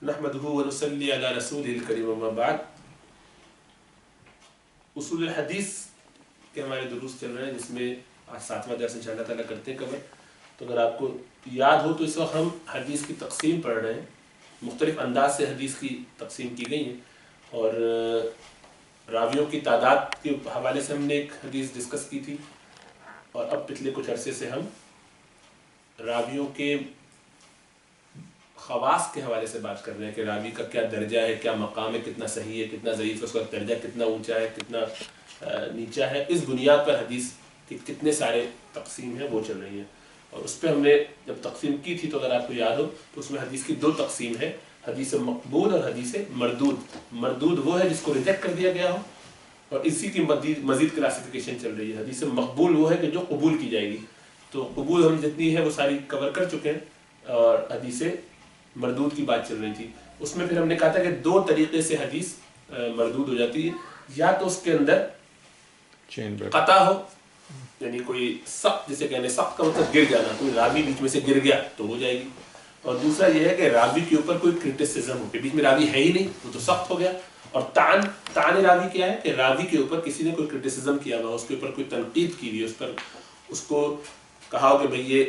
نحمده ونصلي على رسوله الكريم اما بعد. اصول الحدیث کے ہمارے دروس چل رہے ہیں جس میں آج 7واں درس انشاءاللہ تعالیٰ کرتے ہیں کور. تو اگر آپ کو یاد ہو تو اس وقت ہم حدیث کی تقسیم پڑھ رہے ہیں. مختلف انداز سے حدیث کی تقسیم کی گئی ہیں اور راویوں کی تعداد کے حوالے سے ہم نے ایک حدیث ڈسکس کی تھی اور اب پچھلے کچھ عرصے سے ہم راویوں کے خواص کے حوالے سے بات کر رہے ہیں کہ راوی کا کیا درجہ ہے, کیا مقام ہے, کتنا صحیح ہے, کتنا ضعیف ہے, اس کا درجہ کتنا اونچا ہے, کتنا نیچا ہے. اس بنیاد پر حدیث کے کتنے سارے تقسیم ہیں وہ چل رہی ہیں. اور اس پہ ہم نے جب تقسیم کی تھی تو اگر آپ کو یاد ہو تو اس میں حدیث کی دو تقسیم ہے, حدیث مقبول اور حدیث مردود. مردود وہ ہے جس کو ریجیکٹ کر دیا گیا ہو اور اسی کی مزید کلاسیفیکیشن چل رہی ہے. حدیث مقبول وہ ہے کہ جو قبول کی جائے گی. تو قبول ہم جتنی ہے وہ ساری کور کر چکے ہیں اور حدیث مردود کی بات چل رہی تھی. اس میں پھر ہم نے کہا تھا کہ دو طریقے سے حدیث مردود ہو جاتی ہے. یا تو اس کے اندر قطع ہو, یعنی کوئی سخت, جسے کہنے سخت کا مطلب گر جانا, کوئی راوی بیچ میں سے گر گیا تو ہو جائے گی. اور دوسرا یہ ہے کہ راوی کے اوپر کوئی کرٹیسزم ہو کہ بیچ میں راوی ہے ہی نہیں, وہ تو سخت ہو گیا. اور تعن راوی کیا ہے کہ راوی کے اوپر کسی نے کوئی کرٹیسزم کیا ہوا, اس کے اوپر کوئی تنقید کی ہوئی, اس پر اس کو کہا ہو کہ بھئی یہ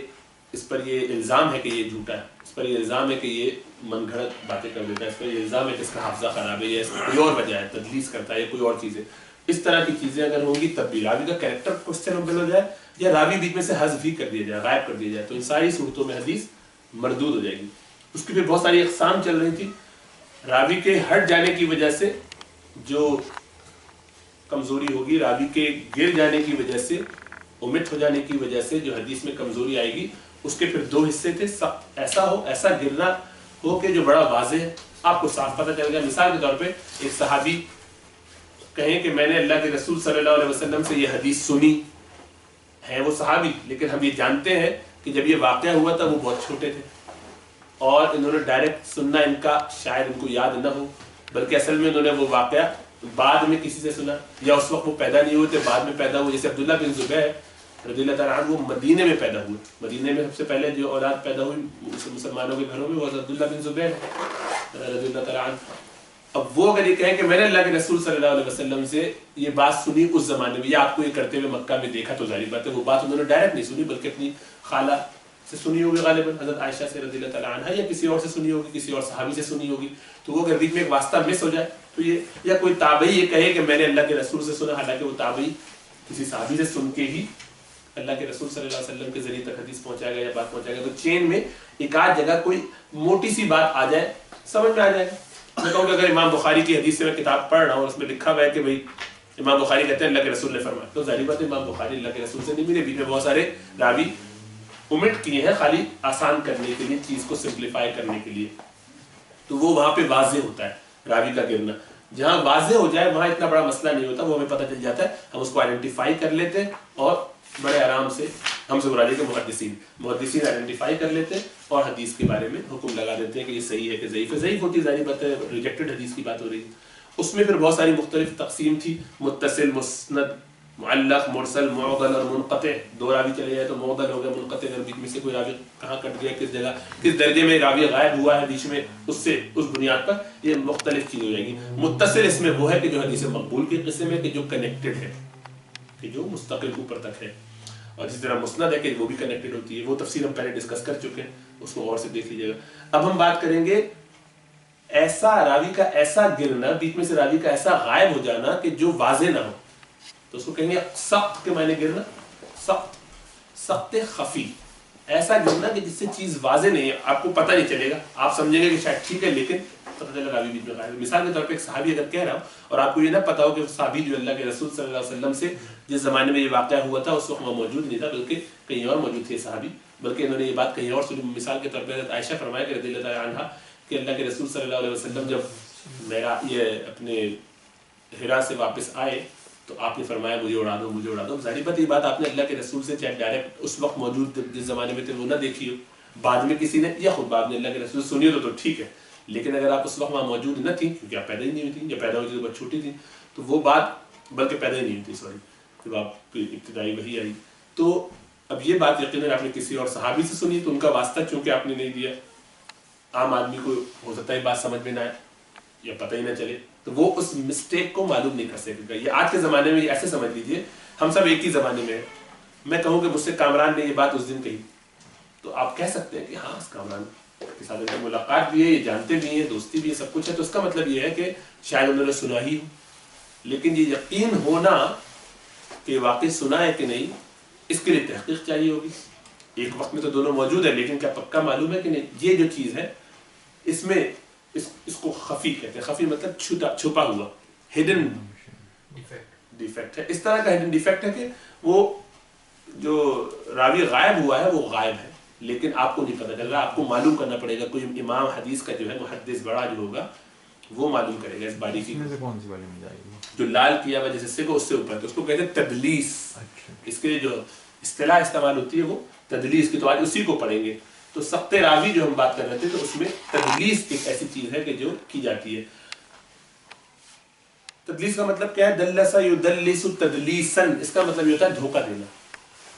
اس پر یہ الزام ہے کہ یہ جھوٹا ہے, اس پر یہ الزام ہے کہ یہ من گھڑت باتیں کر دیتا ہے, اس پر یہ الزام ہے کہ اس کا حافظہ خراب ہے, یا اس میں کوئی اور وجہ ہے, تدلیس کرتا ہے یا کوئی اور چیز ہے. اس طرح کی چیزیں اگر ہوں گی تب بھی راوی کا کریکٹر کوسچن ہو جائے یا راوی بیچ میں سے حذف ہی کر دیا جائے, غائب کر دیا جائے, تو ان ساری صورتوں میں حدیث مردود ہو جائے گی. اس کی پھر بہت ساری اقسام چل رہی تھی. راوی کے ہٹ جانے کی وجہ سے جو کمزوری ہوگی, راوی کے گر جانے کی وجہ سے, اومٹ ہو جانے کی وجہ سے جو حدیث میں کمزوری آئے گی, اس کے پھر دو حصے تھے. ایسا ہو, ایسا گرنا ہو کہ جو بڑا واضح ہے, آپ کو صاف پتہ چل گیا. مثال کے طور پہ ایک صحابی کہیں کہ میں نے اللہ کے رسول صلی اللہ علیہ وسلم سے یہ حدیث سنی ہے, وہ صحابی, لیکن ہم یہ جانتے ہیں کہ جب یہ واقعہ ہوا تھا وہ بہت چھوٹے تھے اور انہوں نے ڈائریکٹ سننا ان کا شاید ان کو یاد نہ ہو, بلکہ اصل میں انہوں نے وہ واقعہ بعد میں کسی سے سنا, یا اس وقت وہ پیدا نہیں ہوئے تھے, بعد میں پیدا ہوئے. جیسے عبداللہ بن زبیر رضی اللہ تعالیٰ عنہ, وہ مدینے میں پیدا ہوئے. مدینے میں سب سے پہلے جو اولاد پیدا ہوئی مسلمانوں کے گھروں میں وہ عبداللہ بن زبیر رضی اللہ تعالیٰ عنہ. اب وہ اگر یہ کہیں کہ میں نے اللہ کے رسول صلی اللہ علیہ وسلم سے یہ بات سنی اس زمانے میں, یا آپ کو یہ کرتے ہوئے مکہ میں دیکھا, تو ظاہر بات ہے وہ بات انہوں نے ڈائریکٹ نہیں سنی بلکہ اپنی خالہ سے سنی ہوگی, غالباً حضرت عائشہ سے رضی اللہ تعالیٰ عنہ, یا کسی اور سے سنی ہوگی, کسی اور صحابی سے سنی ہوگی. تو وہ اگر بیچ میں ایک واسطہ مس ہو جائے تو یہ, یا کوئی تابعی یہ کہے کہ میں نے اللہ کے رسول سے سنا, حالانکہ وہ تابعی کسی صحابی سے سن کے ہی اللہ کے رسول صلی اللہ علیہ وسلم کے ذریعے تک حدیث پہنچایا گیا یا بات پہنچایا گیا. تو چین میں ایک آدھ جگہ کوئی موٹی سی بات آ جائے, سمجھ میں آ جائے گا. میں کہوں کہ اگر امام بخاری کی حدیث سے میں کتاب پڑھ رہا ہوں, اس میں لکھا ہوا ہے کہ بھئی امام بخاری کہتے ہیں اللہ کے رسول نے فرمایا, تو ظاہر بات ہے امام بخاری اللہ کے رسول سے نہیں ملے. بیچ میں بہت سارے راوی omit کیے ہیں خالی آسان کرنے کے لیے, چیز کو سمپلیفائی کرنے کے لیے. تو وہ وہاں پہ واضح ہوتا ہے راوی کا گرنا. جہاں واضح ہو جائے وہاں اتنا بڑا مسئلہ نہیں ہوتا, وہ ہمیں پتہ چل جاتا ہے, ہم اس کو آئیڈینٹیفائی کر لیتے ہیں اور بڑے آرام سے, ہم سے مراد ہے کہ محدثین آئیڈینٹیفائی کر لیتے ہیں اور حدیث کے بارے میں حکم لگا دیتے ہیں کہ یہ صحیح ہے کہ ضعیف ہے. ضعیف ہوتی ظاہر بات ہے, ریجیکٹڈ حدیث کی بات ہو رہی ہے. اس میں پھر بہت ساری مختلف تقسیم تھی, متصل, مسند, معلق, مرسل, معضل اور منقطع. دو راوی چلے جائے تو معضل ہو گیا, منقطع اگر بیچ میں سے کوئی راوی کہاں کٹ گیا, کس جگہ, کس درجے میں راوی غائب ہوا ہے بیچ میں, اس سے اس بنیاد پر یہ مختلف چیز ہو جائے گی. متصل اس میں وہ ہے کہ جو حدیث مقبول کی قسم ہے, کہ جو کنیکٹڈ ہے, کہ جو مستقل اوپر تک ہے. اور جس طرح مسند ہے کہ وہ بھی کنیکٹڈ ہوتی ہے. وہ تفصیل ہم پہلے ڈسکس کر چکے ہیں, اس کو اور سے دیکھ لیجیے گا. اب ہم بات کریں گے ایسا راوی کا ایسا گرنا, بیچ میں سے راوی کا ایسا غائب ہو جانا کہ جو واضح نہ ہو. تو اس کو کہیں گے سخت کے معنی گرنا, سخت, سخت خفی, ایسا گرنا کہ جس سے چیز واضح نہیں ہے, آپ کو پتہ نہیں چلے گا, آپ سمجھیں گے کہ شاید ٹھیک ہے لیکن پتہ چلا راوی بیچ میں غائب. مثال کے طور پہ ایک صحابی اگر کہہ رہا ہوں اور آپ کو یہ نہ پتا ہو کہ صحابی جو اللہ کے رسول صلی اللہ علیہ وسلم سے جس زمانے میں یہ واقعہ ہوا تھا اس وقت وہ موجود نہیں تھا, بلکہ کہیں اور موجود تھے صحابی, بلکہ انہوں نے یہ بات کہیں اور سنی. مثال کے طور پہ حضرت عائشہ فرمایا کہ رضی اللہ تعالیٰ عنہا کہ اللہ کے رسول صلی اللہ علیہ وسلم جب میرا یہ اپنے ہرا سے واپس آئے تو آپ نے فرمایا مجھے اڑا دو, مجھے اڑا دو. ظاہر بات یہ بات آپ نے اللہ کے رسول سے چاہے ڈائریکٹ اس وقت موجود جس زمانے میں تھے وہ نہ دیکھی ہو, بعد میں کسی نے, یا خود بعد میں اللہ کے رسول سے سنی ہو تو ٹھیک ہے, لیکن اگر آپ اس وقت وہاں موجود نہ تھیں, کیونکہ آپ پیدا ہی نہیں ہوئی تھیں, یا پیدا ہوئی تھی تو بہت چھوٹی تھیں, تو وہ بات بلکہ پیدا ہی نہیں ہوئی تھی, سوری, جب آپ کی ابتدائی وحی آئی. تو اب یہ بات یقیناً آپ نے کسی اور صحابی سے سنی تو ان کا واسطہ چونکہ آپ نے نہیں دیا. عام آدمی کو ہو سکتا ہے بات سمجھ میں نہ آئے یا پتہ ہی نہ چلے، تو وہ اس مسٹیک کو معلوم نہیں کر سکے گا. یہ آج کے زمانے میں ایسے سمجھ لیجئے ہم سب ایک ہی زمانے میں ہیں. میں کہوں کہ مجھ سے کامران نے یہ بات اس دن کہی تو آپ کہہ سکتے ہیں کہ ہاں اس کامران کے ساتھ ملاقات بھی ہے، یہ جانتے بھی ہیں، دوستی بھی ہے، سب کچھ ہے، تو اس کا مطلب یہ ہے کہ شاید انہوں نے سنا ہی ہو. لیکن یہ یقین ہونا کہ واقعی سنا ہے کہ نہیں، اس کے لیے تحقیق چاہیے ہوگی. ایک وقت میں تو دونوں موجود ہیں لیکن کیا پکا معلوم ہے کہ نہیں. یہ جو چیز ہے اس میں اس کو خفی کہتے ہیں. خفی مطلب چھپا ہوا، ہڈن ڈیفیکٹ ہے. اس طرح کا ہڈن ڈیفیکٹ ہے کہ وہ جو راوی غائب ہوا ہے وہ غائب ہے لیکن آپ کو نہیں پتہ چل رہا. آپ کو معلوم کرنا پڑے گا. کوئی امام حدیث کا جو ہے محدث بڑا جو ہوگا وہ معلوم کرے گا اس باریکی کو. کون سی والی میں جائے گی جو لال کیا ہوا جس حصے کو اس سے اوپر، تو اس کو کہتے ہیں تدلیس. اس کے لیے جو اصطلاح استعمال ہوتی ہے وہ تدلیس کی. تو آج اسی کو پڑھیں گے. تو سخت راوی جو ہم بات کر رہے تھے تو اس میں تدلیس ایک ایسی چیز ہے کہ جو کی جاتی ہے. تدلیس کا مطلب کیا ہے؟ دلس یدلس تدلیسا. اس کا مطلب یہ ہوتا ہے دھوکہ دینا،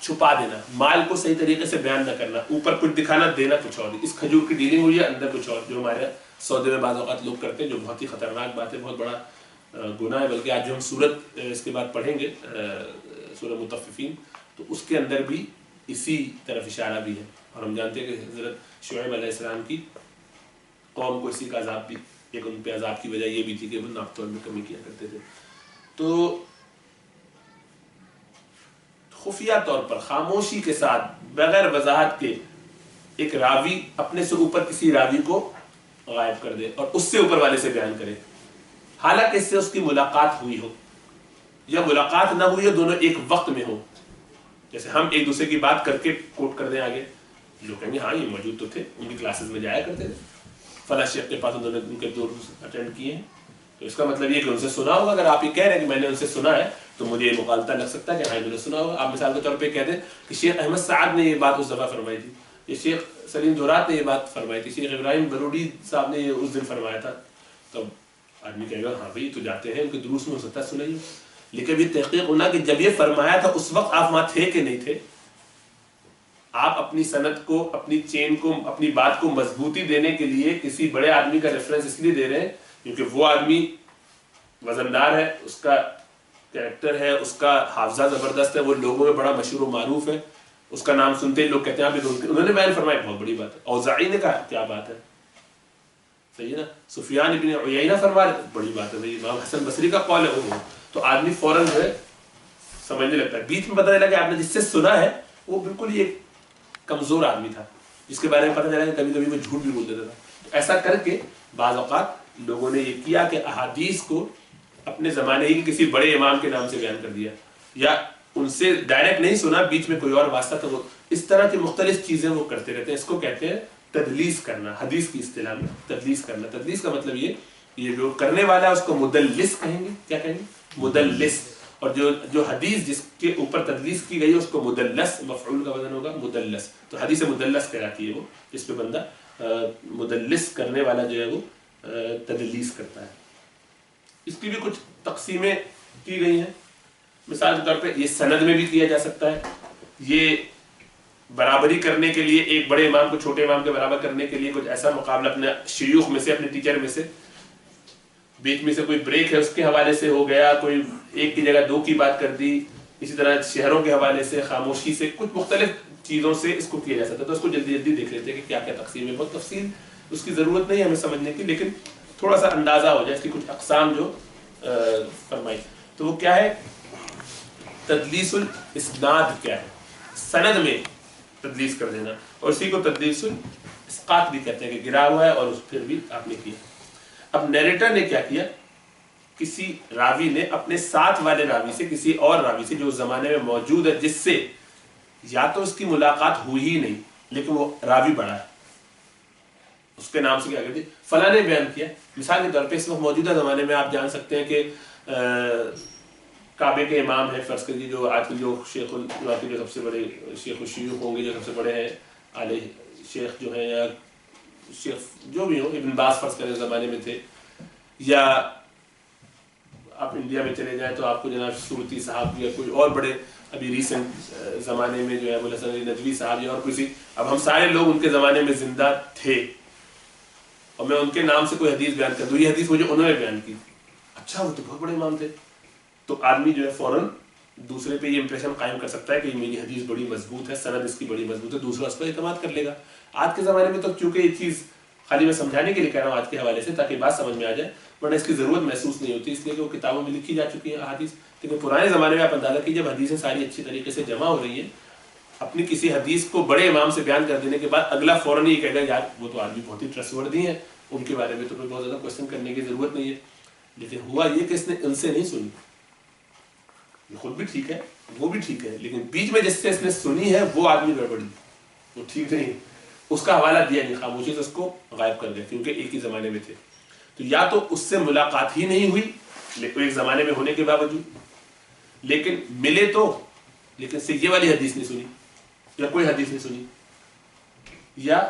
چھپا دینا، مال کو صحیح طریقے سے بیان نہ کرنا، اوپر کچھ دکھانا، دینا کچھ اور. اس کھجور کی ڈیلنگ ہوئی ہے اندر کچھ اور، جو ہمارے سودے میں بعض اوقات لوگ کرتے ہیں، جو بہت ہی خطرناک بات ہے، بہت بڑا گناہ ہے. بلکہ آج جو ہم سورت اس کے بعد پڑھیں گے سورہ مطففین، تو اس کے اندر بھی اسی طرف اشارہ بھی ہے. اور ہم جانتے ہیں کہ حضرت شعیب علیہ السلام کی قوم کو اسی کا عذاب بھی، ایک ان پہ عذاب کی وجہ یہ بھی تھی کہ وہ ناپ تول میں کمی کیا کرتے تھے. تو خفیہ طور پر خاموشی کے ساتھ بغیر وضاحت کے ایک راوی اپنے سے اوپر کسی راوی کو غائب کر دے اور اس سے اوپر والے سے بیان کرے، حالانکہ اس سے اس کی ملاقات ہوئی ہو یا ملاقات نہ ہوئی ہو، دونوں ایک وقت میں ہو. جیسے ہم ایک دوسرے کی بات کر کے کوٹ کر دیں آگے، لوگ کہیں گے ہاں یہ موجود تو تھے، ان کی کلاسز میں جایا کرتے تھے، فلاں شیخ کے پاس انہوں نے ان کے دورس اٹینڈ کیے ہیں. تو اس کا مطلب یہ کہ ان سے سنا ہوگا. اگر آپ یہ کہہ رہے ہیں کہ میں نے ان سے سنا ہے تو مجھے یہ مغالطہ لگ سکتا ہے کہ ہاں انہوں نے سنا ہوگا. آپ مثال کے طور پہ کہہ دیں کہ شیخ احمد سعد نے یہ بات اس دفعہ فرمائی تھی، یہ شیخ سلیم دورات نے یہ بات فرمائی تھی، شیخ ابراہیم برودی صاحب نے یہ اس دن فرمایا تھا. تو آدمی کہے گا ہاں بھائی تو جاتے ہیں ان کے دروس میں، ہو سکتا ہے سنا ہی ہو. لیکن یہ تحقیق ہونا کہ جب یہ فرمایا تھا اس وقت آپ وہاں تھے کہ نہیں تھے. آپ اپنی سند کو، اپنی چین کو، اپنی بات کو مضبوطی دینے کے لیے کسی بڑے آدمی کا ریفرنس اس لیے دے رہے ہیں کیونکہ وہ آدمی وزندار ہے، اس کا کریکٹر ہے، اس کا حافظہ زبردست ہے، وہ لوگوں میں بڑا مشہور و معروف ہے. اس کا نام سنتے ہی لوگ کہتے ہیں انہوں نے بیان فرمایا، بہت بڑی بات ہے. اوزاعی نے کہا کیا بات ہے، صحیح ہے نا. سفیان ابن عیینہ فرما رہے، بڑی بات ہے. امام حسن بصری کا قول ہے وہ، تو آدمی فوراً جو ہے سمجھنے لگتا ہے. بیچ میں پتہ چلا کہ آپ نے جس سے سنا ہے وہ بالکل ہی ایک کمزور آدمی تھا جس کے بارے میں پتہ چلا کہ کبھی کبھی وہ جھوٹ بھی بول دیتا تھا. تو ایسا کر کے بعض اوقات لوگوں نے یہ کیا کہ احادیث کو اپنے زمانے ہی کسی بڑے امام کے نام سے بیان کر دیا، یا ان سے ڈائریکٹ نہیں سنا، بیچ میں کوئی اور واسطہ تھا. وہ اس طرح کی مختلف چیزیں وہ کرتے رہتے ہیں. اس کو کہتے ہیں تدلیس کرنا. حدیث کی اصطلاح میں تدلیس کرنا. تدلیس کا مطلب یہ جو کرنے والا ہے اس کو مدلس کہیں گے. کیا کہیں گے؟ مدلس. اور جو حدیث جس کے اوپر تدلیس کی گئی ہے اس کو مدلس، مفعول کا وزن ہوگا مدلس. تو حدیث مدلس کہلاتی ہے وہ جس پہ بندہ مدلس کرنے والا جو ہے وہ تدلیس کرتا ہے. اس کی بھی کچھ تقسیمیں کی گئی ہیں. مثال کے طور پہ یہ سند میں بھی کیا جا سکتا ہے. یہ برابری کرنے کے لیے ایک بڑے امام کو چھوٹے امام کے برابر کرنے کے لیے کچھ ایسا مقابلہ اپنے شیوخ میں سے، اپنے ٹیچر میں سے، بیچ میں سے کوئی بریک ہے اس کے حوالے سے ہو گیا، کوئی ایک کی جگہ دو کی بات کر دی. اسی طرح شہروں کے حوالے سے، خاموشی سے، کچھ مختلف چیزوں سے اس کو کیا جا سکتا ہے. تو اس کو جلدی جلدی دیکھ لیتے ہیں کہ کیا کیا تقسیم ہے. بہت تفصیل اس کی ضرورت نہیں ہے ہمیں سمجھنے کی، لیکن تھوڑا سا اندازہ ہو جائے اس کی کچھ اقسام جو فرمائی. تو وہ کیا ہے؟ تدلیس الاسناد کیا ہے؟ سند میں تدلیس کر دینا، اور اسی کو تدلیس الاسقاط بھی کہتے ہیں کہ گرا ہوا ہے اور اس پھر بھی آپ نے کیا. اب نیریٹر نے کیا کیا؟ کسی راوی نے اپنے ساتھ والے راوی سے، کسی اور راوی سے جو اس زمانے میں موجود ہے، جس سے یا تو اس کی ملاقات ہوئی ہی نہیں لیکن وہ راوی بڑا ہے، اس کے نام سے کیا کہتے ہیں فلاں نے بیان کیا. مثال کے طور پہ اس وقت موجودہ زمانے میں آپ جان سکتے ہیں کہ کعبے کے امام ہیں، فرض کریے، جو آج کل جو شیخ جو سب سے بڑے شیخ الشیوخ ہوں گے، جو سب سے بڑے ہیں عالی شیخ جو ہیں، یا شیخ جو بھی ہوں، ابن باز فرض کرے زمانے میں تھے، یا آپ انڈیا میں چلے جائیں تو آپ کو جناب صورتی صاحب یا کوئی اور بڑے ابھی ریسنٹ زمانے میں جو ہے ابو الحسن علی ندوی صاحب یا اور کسی، اب ہم سارے لوگ ان کے زمانے میں زندہ تھے. اور میں ان کے نام سے کوئی حدیث بیان کر دوں، یہ حدیث مجھے انہوں نے بیان کی، اچھا وہ تو بہت بڑے امام تھے، تو آدمی جو ہے فوراً دوسرے پہ یہ امپریشن قائم کر سکتا ہے کہ میری حدیث بڑی مضبوط ہے، سند اس کی بڑی مضبوط ہے، دوسرا اس پر اعتماد کر لے گا۔ آج کے زمانے میں تو چونکہ یہ چیز خالی میں سمجھانے کے لیے کہہ رہا ہوں آج کے حوالے سے تاکہ بات سمجھ میں آ جائے، ورنہ اس کی ضرورت محسوس نہیں ہوتی، اس لیے کہ وہ کتابوں میں لکھی جا چکی ہیں احادیث۔ لیکن پرانے زمانے میں آپ اندازہ کیجیے جب حدیثیں ساری اچھی طریقے سے جمع ہو رہی ہیں، اپنی کسی حدیث کو بڑے امام سے بیان کر دینے کے بعد اگلا فوراً یہ کہے گا یار وہ تو آدمی بہت ہی ٹرسٹ وردی ہیں، ان کے بارے میں تو کوئی بہت زیادہ کوشچن کرنے کی ضرورت نہیں ہے۔ لیکن ہوا یہ کہ اس نے ان سے نہیں سنی، یہ خود بھی ٹھیک ہے وہ بھی ٹھیک ہے، لیکن بیچ میں جس سے اس نے سنی ہے وہ آدمی گڑبڑی، وہ ٹھیک نہیں، اس کا حوالہ دیا نہیں، خاموشی سے اس کو غائب کر دیا کیونکہ ایک ہی زمانے میں تھے۔ تو یا تو اس سے ملاقات ہی نہیں ہوئی ایک زمانے میں ہونے کے باوجود، لیکن ملے تو لیکن سے یہ والی حدیث نہیں سنی یا کوئی حدیث نہیں سنی، یا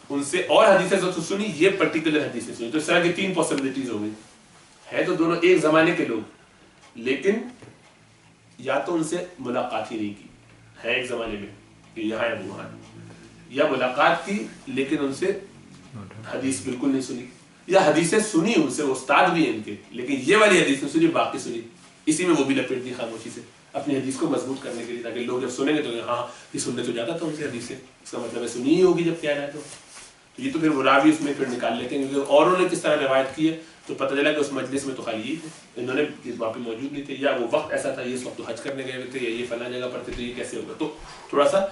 ان سے اور حدیثیں جو سنی یہ پرٹیکولر حدیث نہیں سنی۔ تو اس طرح کی تین پاسبلٹیز ہو گئی، ہے تو دونوں ایک زمانے کے لوگ، لیکن یا تو ان سے ملاقات ہی نہیں کی، ہے ایک زمانے میں کہ یہاں ہے وہاں، یا ملاقات کی لیکن ان سے حدیث بالکل نہیں سنی، یا حدیثیں سنی ان سے، استاد بھی ہیں ان کے، لیکن یہ والی حدیث نہیں سنی باقی سنی، اسی میں وہ بھی لپیٹ دی خاموشی سے اپنی حدیث کو مضبوط کرنے کے لیے، تاکہ لوگ جب سنیں گے تو ہاں یہ سننے تو جاتا تھا ان سے حدیث سے، اس کا مطلب ہے سنی ہی ہوگی جب کہہ رہا ہے تو یہ تو پھر وہ راوی اس میں پھر نکال لیتے ہیں، کیونکہ اوروں نے کس طرح روایت کی ہے تو پتہ چلا کہ اس مجلس میں تو خالی یہی تھے، انہوں نے وہاں پہ موجود نہیں تھے، یا وہ وقت ایسا تھا یہ اس وقت تو حج کرنے گئے ہوئے تھے، یا یہ فلاں جگہ پر تھے، تو یہ کیسے ہوگا؟ تو تھوڑا سا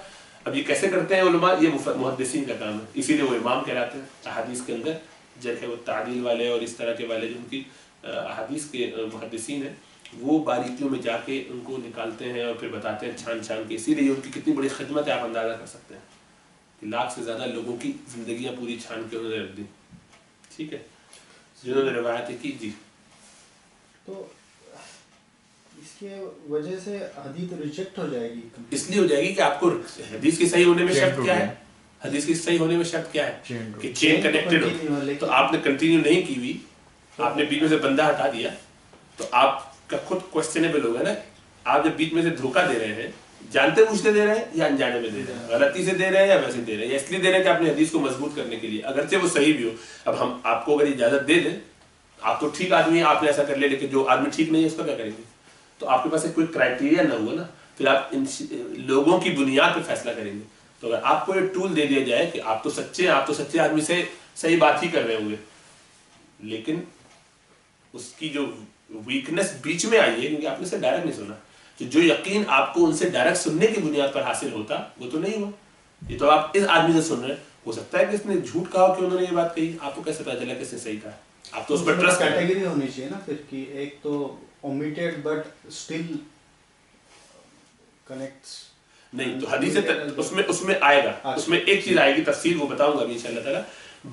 اب یہ کیسے کرتے ہیں علماء، یہ محدثین کا کام ہے، اسی لیے وہ امام کہلاتے ہیں۔ احادیث کے اندر جرح و تعدیل والے اور اس طرح کے والے جو ان کی احادیث کے محدثین ہیں وہ باریکیوں میں جا کے ان کو نکالتے ہیں اور پھر بتاتے ہیں چھان چھان کے، اسی لیے ان کی کتنی بڑی خدمت ہے آپ اندازہ کر سکتے ہیں کہ لاکھ سے زیادہ لوگوں کی زندگیاں پوری چھان کے انہوں نے رکھ دی، ٹھیک ہے، جنہوں نے روایتیں کی۔ جی تو اس کی وجہ سے حدیث ریجیکٹ ہو جائے گی، اس لیے ہو جائے گی کہ آپ کو حدیث کی صحیح ہونے میں شرط کیا ہے، حدیث کی صحیح ہونے میں شرط کیا ہے کہ چین کنیکٹڈ ہو، تو آپ نے کنٹینیو نہیں کی ہوئی، آپ نے بیچ میں سے بندہ ہٹا دیا تو آپ کا خود کوسچنیبل ہوگا نا، آپ جب بیچ میں سے دھوکہ دے رہے ہیں جانتے بوجھتے دے رہے ہیں یا انجانے میں دے رہے ہیں، غلطی سے دے رہے ہیں یا ویسے دے رہے ہیں، یا اس لیے دے رہے ہیں کہ اپنی حدیث کو مضبوط کرنے کے لیے، اگرچہ وہ صحیح بھی ہو۔ اب ہم آپ کو اگر اجازت دے دیں، آپ تو ٹھیک آدمی ہیں، آپ نے ایسا کر لیا، لیکن جو آدمی ٹھیک نہیں ہے اس کا کیا کریں گے؟ تو آپ کے پاس کوئی کرائٹیریا نہ ہوا نا، پھر آپ ان لوگوں کی بنیاد پہ فیصلہ کریں گے۔ تو اگر آپ کو یہ ٹول دے دیا جائے کہ آپ تو سچے ہیں، آپ تو سچے آدمی سے صحیح بات ہی کر رہے ہوں گے، لیکن اس کی جو ویکنس بیچ میں آئی ہے کیونکہ آپ نے اسے ڈائریکٹ نہیں سنا، جو یقین آپ کو ان سے ڈائریکٹ سننے کی بنیاد پر حاصل ہوتا وہ تو نہیں ہوا، یہ تو آپ اس آدمی سے سن رہے ہیں، ہو سکتا ہے کہ اس نے جھوٹ کہا کہ انہوں نے یہ بات کہی، آپ کو کیسے پتا چلا کہ اس نے صحیح کہا؟ آپ تو اس پر ٹرسٹ کریں۔ کیٹیگری ہونی چاہیے نا پھر کہ ایک تو omitted but still connects، نہیں تو حدیث اس میں آئے گا، اس میں ایک چیز آئے گی، تفصیل وہ بتاؤں گا ابھی انشاءاللہ تعالیٰ۔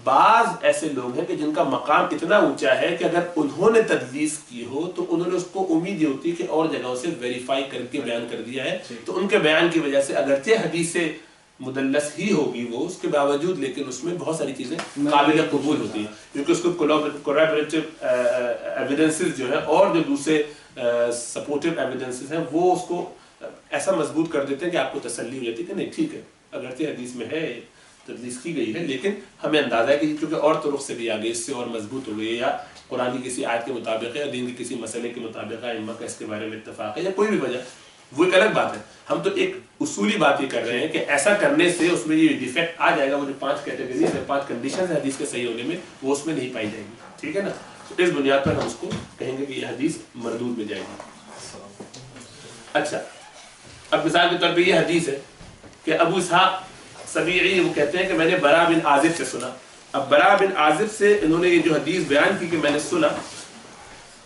بعض ایسے لوگ ہیں کہ جن کا مقام اتنا اونچا ہے کہ اگر انہوں نے تدلیس کی ہو تو انہوں نے اس کو امید یہ ہوتی ہے کہ اور جگہوں سے ویریفائی کر کے بیان کر دیا ہے، تو ان کے بیان کی وجہ سے اگرچہ حدیث سے مدلس ہی ہوگی وہ اس کے باوجود، لیکن اس میں بہت ساری چیزیں قابل قبول ہوتی ہیں، کیونکہ اس کو کوریبریٹو ایویڈنسز جو ہے اور جو دوسرے سپورٹیو ایویڈنسز ہیں وہ اس کو ایسا مضبوط کر دیتے ہیں کہ آپ کو تسلی ہو جاتی ہے کہ نہیں ٹھیک ہے، اگرچہ حدیث میں ہے تدلیس کی گئی ہے لیکن ہمیں اندازہ ہے کہ چونکہ اور طرق سے بھی آگے اس سے اور مضبوط ہو گئی ہے، یا قرآن کی کسی آیت کے مطابق ہے یا دین کے کسی مسئلے کے مطابق ہے، ائمہ کا اس کے بارے میں اتفاق ہے یا کوئی بھی وجہ، وہ ایک الگ بات ہے۔ ہم تو ایک اصولی بات یہ کر رہے ہیں کہ ایسا کرنے سے اس میں یہ ڈیفیکٹ آ جائے گا، وہ جو 5 کیٹیگریز ہیں، 5 کنڈیشنز ہیں حدیث کے صحیح ہونے میں، وہ اس میں نہیں پائی جائے گی، ٹھیک ہے نا؟ تو اس بنیاد پر ہم اس کو کہیں گے کہ یہ حدیث مردود میں جائے گی۔ اچھا، اب مثال کے طور پہ یہ حدیث ہے کہ ابو اسحاق سبیعی وہ کہتے ہیں کہ میں نے برا بن عازب سے سنا۔ اب برا بن عازب سے انہوں نے یہ جو حدیث بیان کی کہ میں نے سنا،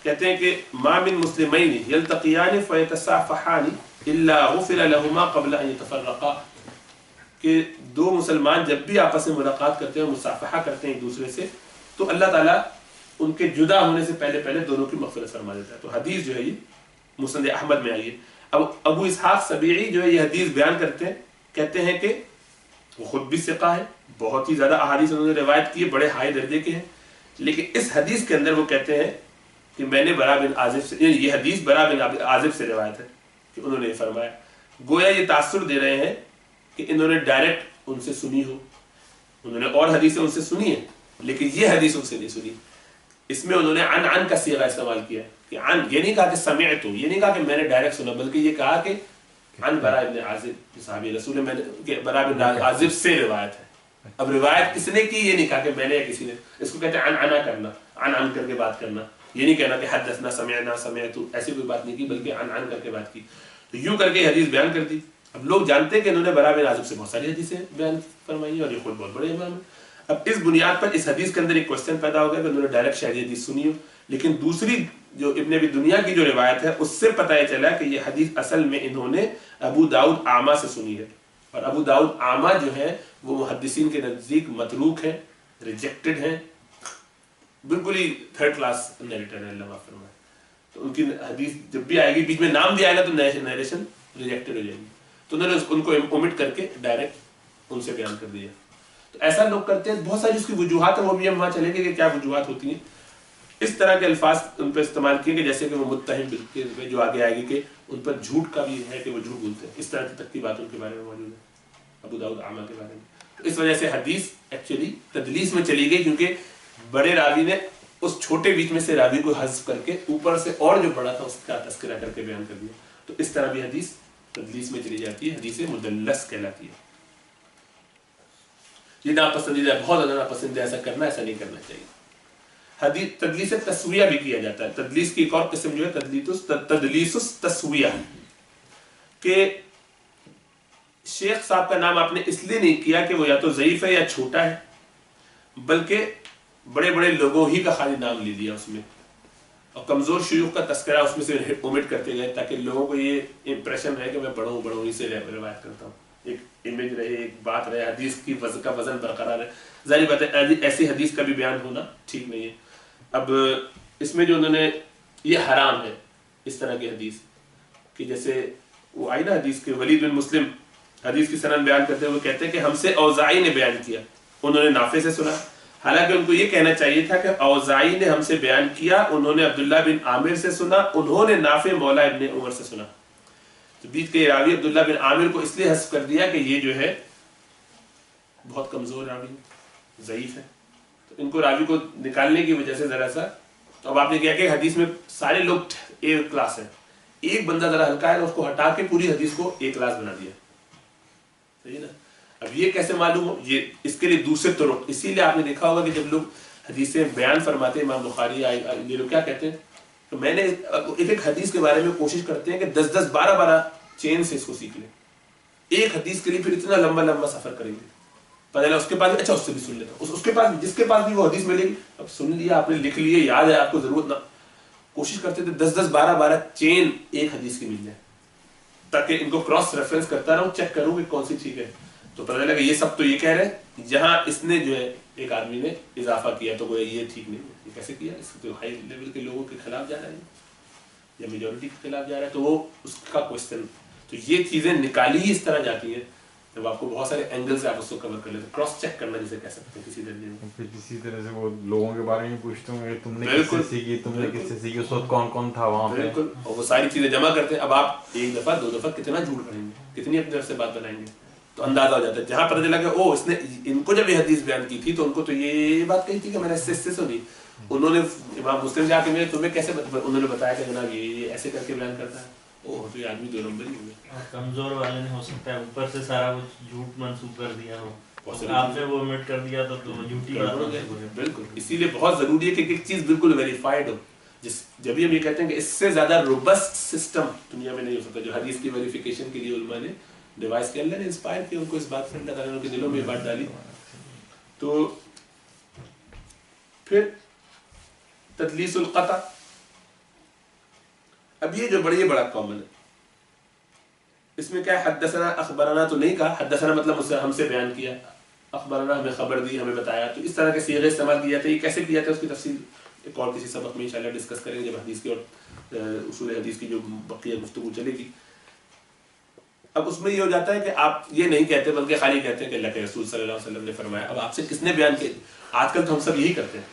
کہتے ہیں کہ ما من مسلمین یلتقیان فیتصافحان الا غفر لهما قبل ان يتفرقا، کہ دو مسلمان جب بھی آپس میں ملاقات کرتے ہیں مصافحہ کرتے ہیں ایک دوسرے سے تو اللہ تعالیٰ ان کے جدا ہونے سے پہلے دونوں کی مغفرت فرما دیتا ہے۔ تو حدیث جو ہے یہ مسند احمد میں آئی ہے۔ اب ابو اسحاق سبیعی جو ہے یہ حدیث بیان کرتے ہیں، کہتے ہیں کہ وہ خود بھی ثقہ ہے، بہت ہی زیادہ احادیث انہوں نے روایت کی ہے، بڑے ہائی درجے کے ہیں، لیکن اس حدیث کے اندر وہ کہتے ہیں کہ میں نے برا بن عازب سے، یہ حدیث برا بن عازب سے روایت ہے کہ انہوں نے فرمایا، گویا یہ تاثر دے رہے ہیں کہ انہوں نے ڈائریکٹ ان سے سنی ہو، انہوں نے اور حدیثیں ان سے سنی ہیں لیکن یہ حدیث ان سے نہیں سنی. اس میں انہوں نے عن کا صیغہ استعمال کیا کہ عن، یہ نہیں کہا کہ سمعت، یہ نہیں کہا کہ میں نے ڈائریکٹ سنا، بلکہ یہ کہا کہ عن براء ابن عازب صحابی رسول، میں نے براء ابن عازب سے روایت ہے. اب روایت کس نے کی یہ نہیں کہا کہ میں نے یا کسی نے. اس کو کہتے ہیں عن کرنا، عن کر کے بات کرنا. یہ نہیں کہنا کہ حدثنا سمعنا سمعت، ایسی کوئی بات نہیں کی، بلکہ عن کر کے بات کی. تو یوں کر کے حدیث بیان کر دی. اب لوگ جانتے ہیں کہ انہوں نے براء بن عازب سے بہت ساری حدیثیں بیان فرمائی اور یہ خود بہت بڑے امام ہیں. اب اس بنیاد پر اس حدیث کے اندر ایک کوشچن پیدا ہو گیا کہ انہوں نے ڈائریکٹ شاید یہ حدیث سنی ہو، لیکن دوسری جو ابن ابی دنیا کی جو روایت ہے اس سے پتہ یہ چلا کہ یہ حدیث اصل میں انہوں نے ابو داؤد اعمیٰ سے سنی ہے. اور ابو داؤد اعمیٰ جو ہے وہ محدثین کے نزدیک متروک ہیں، ریجیکٹڈ ہیں، بالکل ہی تھرڈ کلاس نیریٹر ہے، اللہ معاف فرمائے. تو ان کی حدیث جب بھی آئے گی بیچ میں نام بھی آئے گا تو نیریشن ریجیکٹڈ ہو جائے گی. تو انہوں نے ان کو اومٹ کر کے ڈائریکٹ ان سے بیان کر دیا. تو ایسا لوگ کرتے ہیں. بہت ساری اس کی وجوہات ہیں، وہ بھی ہم وہاں چلیں گے کہ کیا وجوہات ہوتی ہیں. اس طرح کے الفاظ ان پہ استعمال کیے کہ جیسے کہ وہ متہم جو آگے آئے گی کہ ان پر جھوٹ کا بھی ہے کہ وہ جھوٹ بولتے ہیں. اس طرح کی تک کی بات ان کے بارے میں موجود ہے، ابو داؤد اعمیٰ کے بارے میں. تو اس وجہ سے حدیث ایکچولی تدلیس میں چلی گئی، کیونکہ بڑے راوی نے اس چھوٹے بیچ میں سے راوی کو حذف کر کے اوپر سے اور جو بڑا تھا اس کا تذکرہ کر کے بیان کر دیا. تو اس طرح بھی حدیث تدلیس میں چلی جاتی ہے، حدیث مدلس کہلاتی ہے. یہ ناپسندیدہ ہے، بہت زیادہ ناپسندیدہ، ایسا کرنا، ایسا نہیں کرنا چاہیے. حدیث تدلیس تسویہ بھی کیا جاتا ہے. تدلیس کی ایک اور قسم جو ہے تدلیس تسویہ، کہ شیخ صاحب کا نام آپ نے اس لیے نہیں کیا کہ وہ یا تو ضعیف ہے یا چھوٹا ہے، بلکہ بڑے بڑے لوگوں ہی کا خالی نام لے لیا اس میں، اور کمزور شیوخ کا تذکرہ اس میں سے اومٹ کرتے گئے تاکہ لوگوں کو یہ امپریشن رہے کہ میں بڑوں ہی سے روایت کرتا ہوں. ایک امیج رہے، ایک بات رہے، حدیث کی کا وزن برقرار ہے. ظاہر بات ہے ایسی حدیث کا بھی بیان ہونا ٹھیک نہیں ہے. اب اس میں جو انہوں نے یہ حرام ہے اس طرح کی حدیث، کہ جیسے وہ آئی نا حدیث کے ولید بن مسلم حدیث کی سند بیان کرتے ہوئے کہتے ہیں کہ ہم سے اوزاعی نے بیان کیا، انہوں نے نافع سے سنا. حالانکہ ان کو یہ کہنا چاہیے تھا کہ اوزاعی نے ہم سے بیان کیا، انہوں نے عبداللہ بن عامر سے سنا، انہوں نے نافع مولا ابن عمر سے سنا. تو بیچ کے راوی عبداللہ بن عامر کو اس لیے حذف کر دیا کہ یہ جو ہے بہت کمزور راوی ہے، ضعیف ہے. تو ان کو راوی کو نکالنے کی وجہ سے ذرا سا، تو اب آپ نے کیا کہ حدیث میں سارے لوگ ایک کلاس ہیں، ایک بندہ ذرا ہلکا ہے، اس کو ہٹا کے پوری حدیث کو ایک کلاس بنا دیا. صحیح نا؟ اب یہ کیسے معلوم ہو؟ یہ اس کے لیے دوسرے طرق. اسی لیے آپ نے دیکھا ہوگا کہ جب لوگ حدیثیں بیان فرماتے ہیں، امام بخاری یہ لوگ کیا کہتے ہیں کہ میں نے ایک حدیث کے بارے میں کوشش کرتے ہیں کہ 10 12 چین سے اس کو سیکھ لیں. ایک حدیث کے لیے پھر اتنا لمبا سفر کریں گے. پتہ چلا اس کے پاس، اچھا اس سے بھی سن لیتا ہوں، اس کے پاس جس کے پاس بھی وہ حدیث ملے گی. اب سن لیا آپ نے، لکھ لیے، یاد ہے آپ کو، ضرورت نہ. کوشش کرتے تھے 10 12 چین ایک حدیث کی مل جائے تاکہ ان کو کراس ریفرنس کرتا رہوں، چیک کروں کہ کون سی ٹھیک ہے. تو پتہ چلا کہ یہ سب تو یہ کہہ رہے ہیں، جہاں اس نے جو ہے ایک آدمی نے اضافہ کیا تو وہ یہ ٹھیک نہیں ہے. یہ کیسے کیا؟ اس تو ہائی لیول کے لوگوں کے خلاف جا رہا ہے یا میجورٹی کے خلاف جا رہا ہے، تو وہ اس کا کوشچن. تو یہ چیزیں نکالی ہی اس طرح جاتی ہیں جب آپ کو بہت سارے اینگل سے آپ اس کو کور کر لیتے، کراس چیک کرنا جسے کہہ سکتے ہیں کسی درجے میں. پھر کسی طرح سے وہ لوگوں کے بارے میں پوچھتے ہوں گے تم نے کس سے سیکھی، تم نے کس سے سیکھی، اس وقت کون کون تھا وہاں پہ. بالکل، اور وہ ساری چیزیں جمع کرتے ہیں. اب آپ ایک دفعہ 2 دفعہ کتنا جھوٹ کریں گے، کتنی اپنی طرف سے بات بنائیں گے، تو اندازہ ہو جاتا ہے. جہاں پتہ چلا کہ او اس نے ان کو جب یہ حدیث بیان کی تھی تو ان کو تو یہ بات کہی تھی کہ میں نے اس سے سنی. انہوں نے امام مسلم جا کے میں تمہیں کیسے انہوں نے بتایا کہ جناب یہ ایسے کر کے بیان کرتا ہے. اوہ تو یہ آدمی 2 نمبر ہی ہوئے. کمزور والے نے ہو سکتا ہے اوپر سے سارا کچھ جھوٹ منسوخ کر دیا ہو، آپ نے وہ امٹ کر دیا تو جھوٹی بات ہو گئی. بالکل، اسی لیے بہت ضروری ہے کہ ایک چیز بالکل ویریفائڈ ہو. جب ہم یہ کہتے ہیں کہ اس سے زیادہ روبسٹ سسٹم دنیا میں نہیں ہو سکتا جو حدیث کی ویریفیکیشن کے لیے علماء نے ڈیوائس کیا. اللہ نے انسپائر کیا ان کو اس بات سے، اللہ تعالیٰ نے ان کے دلوں میں یہ بات ڈالی. تو پھر تدلیس القطع، اب یہ جو بڑا کامن ہے، اس میں کیا ہے؟ حدثنا اخبرنا تو نہیں کہا، حدثنا مطلب ہم سے بیان کیا، اخبرنا ہمیں خبر دی، ہمیں بتایا. تو اس طرح کے صیغے استعمال کیے جاتے ہیں. یہ کیسے کیا جاتا ہے اس کی تفصیل ایک اور کسی سبق میں انشاءاللہ ڈسکس کریں گے جب حدیث کی اور اصول حدیث کی جو بقیہ گفتگو چلے گی. اب اس میں یہ ہو جاتا ہے کہ آپ یہ نہیں کہتے بلکہ خالی کہتے ہیں کہ اللہ کے رسول صلی اللہ علیہ وسلم نے فرمایا. اب آپ سے کس نے بیان کیا؟ آج کل تو ہم سب یہی کرتے ہیں.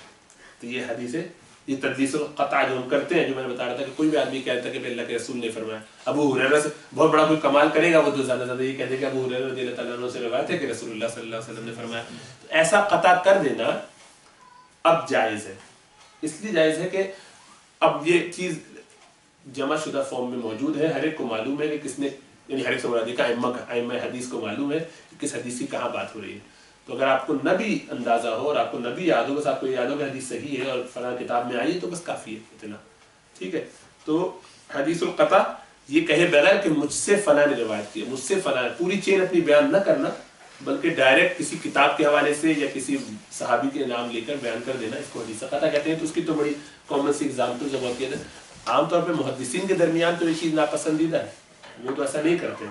تو یہ حدیث ہے، یہ تدلیس القطع جو ہم کرتے ہیں، جو میں نے بتا رہا تھا کہ کوئی بھی آدمی کہتا ہے کہ اللہ کے رسول نے فرمایا. ابو ہریرہ سے بہت بڑا کوئی کمال کرے گا وہ تو زیادہ یہ کہتے ہیں کہ ابو ہریرہ رضی اللہ تعالیٰ عنہ سے روایت ہے کہ رسول اللہ صلی اللہ علیہ وسلم نے فرمایا. تو ایسا قطع کر دینا اب جائز ہے. اس لیے جائز ہے کہ اب یہ چیز جمع شدہ فارم میں موجود ہے, ہر ایک کو معلوم ہے کہ کس نے, یعنی ہر ایک سے مراد کا ائمہ حدیث کو معلوم ہے کہ کس حدیث کی کہاں بات ہو رہی ہے. تو اگر آپ کو نہ بھی اندازہ ہو اور آپ کو نہ بھی یاد ہو, بس آپ کو یاد ہو کہ حدیث صحیح ہے اور فلاں کتاب میں آئی ہے, تو بس کافی ہے اتنا, ٹھیک ہے. تو حدیث القطع یہ کہے بغیر کہ مجھ سے فلاں نے روایت کی, مجھ سے فلاں, پوری چین اپنی بیان نہ کرنا بلکہ ڈائریکٹ کسی کتاب کے حوالے سے یا کسی صحابی کے نام لے کر بیان کر دینا, اس کو حدیث قطع کہتے ہیں. تو اس کی تو بڑی کامن سی ایگزامپل جب ہوتی ہے, عام طور پہ محدثین کے درمیان تو یہ چیز ناپسندیدہ ہے, وہ تو ایسا نہیں کرتے